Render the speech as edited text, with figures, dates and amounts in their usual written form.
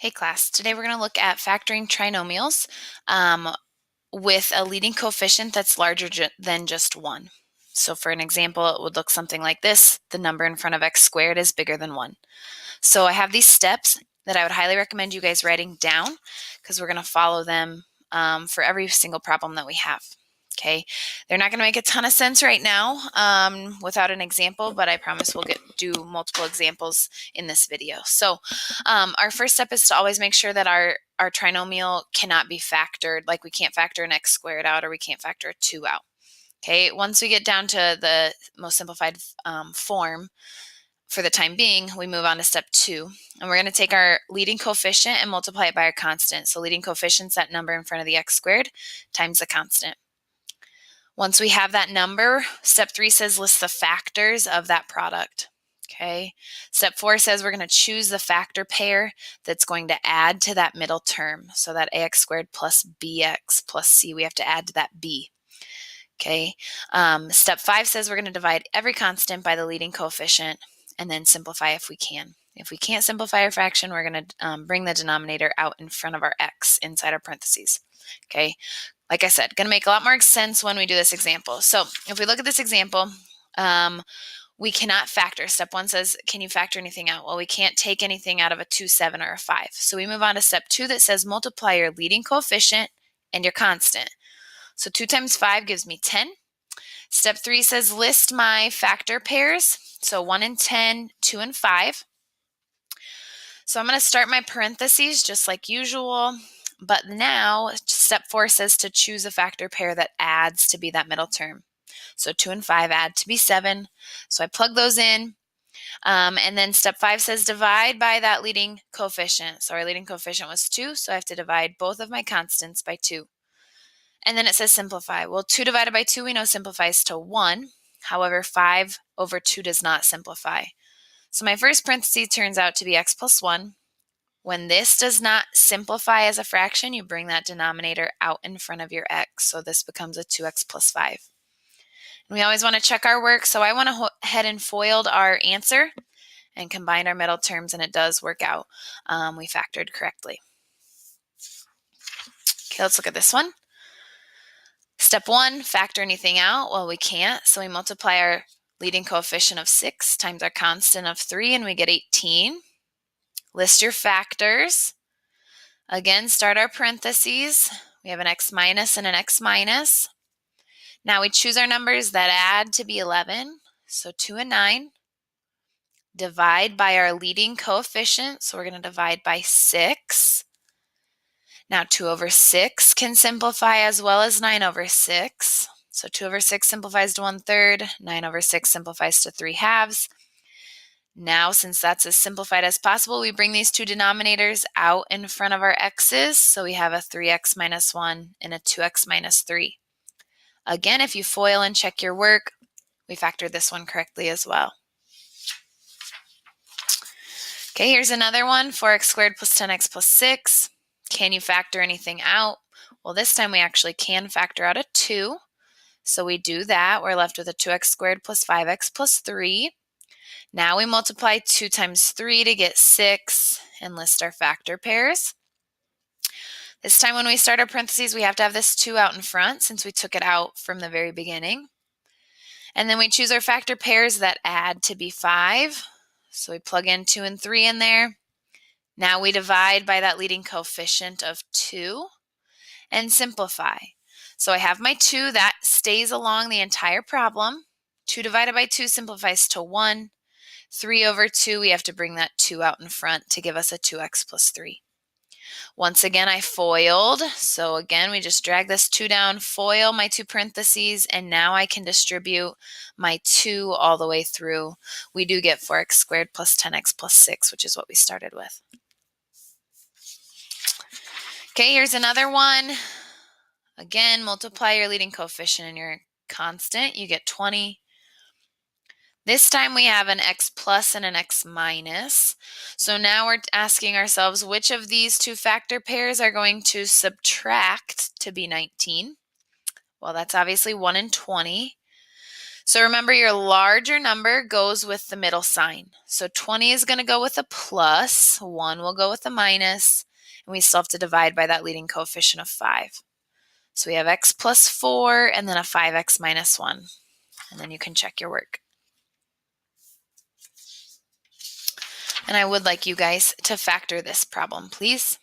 Hey class, today we're going to look at factoring trinomials with a leading coefficient that's larger than just 1. So for an example, it would look something like this. The number in front of x squared is bigger than 1. So I have these steps that I would highly recommend you guys writing down because we're going to follow them for every single problem that we have. Okay, they're not going to make a ton of sense right now without an example, but I promise we'll do multiple examples in this video. So our first step is to always make sure that our trinomial cannot be factored, like we can't factor an x squared out or we can't factor a 2 out. Okay, once we get down to the most simplified form, for the time being, we move on to step 2, and we're going to take our leading coefficient and multiply it by our constant. So leading coefficient's that number in front of the x squared times the constant. Once we have that number, step 3 says list the factors of that product. Okay. Step 4 says we're going to choose the factor pair that's going to add to that middle term. So that ax squared plus bx plus c, we have to add to that b. Okay. Step 5 says we're going to divide every constant by the leading coefficient and then simplify if we can. If we can't simplify our fraction, we're going to bring the denominator out in front of our x inside our parentheses. Okay. Like I said, going to make a lot more sense when we do this example. So if we look at this example, we cannot factor. Step 1 says, can you factor anything out? Well, we can't take anything out of a 2, 7, or a 5. So we move on to step 2 that says multiply your leading coefficient and your constant. So 2 times 5 gives me 10. Step 3 says list my factor pairs. So 1 and 10, 2 and 5. So I'm going to start my parentheses just like usual. But now step 4 says to choose a factor pair that adds to be that middle term. So 2 and 5 add to be 7. So I plug those in. And then step 5 says divide by that leading coefficient. So our leading coefficient was 2, so I have to divide both of my constants by 2. And then it says simplify. Well, 2 divided by 2 we know simplifies to 1. However, 5 over 2 does not simplify. So my first parenthesis turns out to be x plus 1. When this does not simplify as a fraction, you bring that denominator out in front of your x. So this becomes a 2x plus 5. And we always want to check our work. So I went ahead and FOILed our answer and combined our middle terms, and it does work out. We factored correctly. Okay, let's look at this one. Step 1, factor anything out. Well, we can't. So we multiply our leading coefficient of 6 times our constant of 3, and we get 18. List your factors. Again, start our parentheses. We have an x minus and an x minus. Now we choose our numbers that add to be 11. So 2 and 9. Divide by our leading coefficient. So we're going to divide by 6. Now 2 over 6 can simplify as well as 9 over 6. So 2 over 6 simplifies to 1/3. 9 over 6 simplifies to 3/2. Now, since that's as simplified as possible, we bring these two denominators out in front of our x's. So we have a 3x minus 1 and a 2x minus 3. Again, if you FOIL and check your work, we factored this one correctly as well. Okay, here's another one, 4x squared plus 10x plus 6. Can you factor anything out? Well, this time we actually can factor out a 2. So we do that. We're left with a 2x squared plus 5x plus 3. Now we multiply 2 times 3 to get 6 and list our factor pairs. This time when we start our parentheses, we have to have this 2 out in front since we took it out from the very beginning. And then we choose our factor pairs that add to be 5. So we plug in 2 and 3 in there. Now we divide by that leading coefficient of 2 and simplify. So I have my 2 that stays along the entire problem. 2 divided by 2 simplifies to 1. 3 over 2, we have to bring that 2 out in front to give us a 2x plus 3. Once again, I FOILed. So again, we just drag this 2 down, FOIL my 2 parentheses, and now I can distribute my 2 all the way through. We do get 4x squared plus 10x plus 6, which is what we started with. Okay, here's another one. Again, multiply your leading coefficient and your constant. You get 20. This time we have an x plus and an x minus. So now we're asking ourselves which of these two factor pairs are going to subtract to be 19. Well, that's obviously 1 and 20. So remember, your larger number goes with the middle sign. So 20 is going to go with a plus, 1 will go with a minus, and we still have to divide by that leading coefficient of 5. So we have x plus 4 and then a 5x minus 1. And then you can check your work. And I would like you guys to factor this problem, please.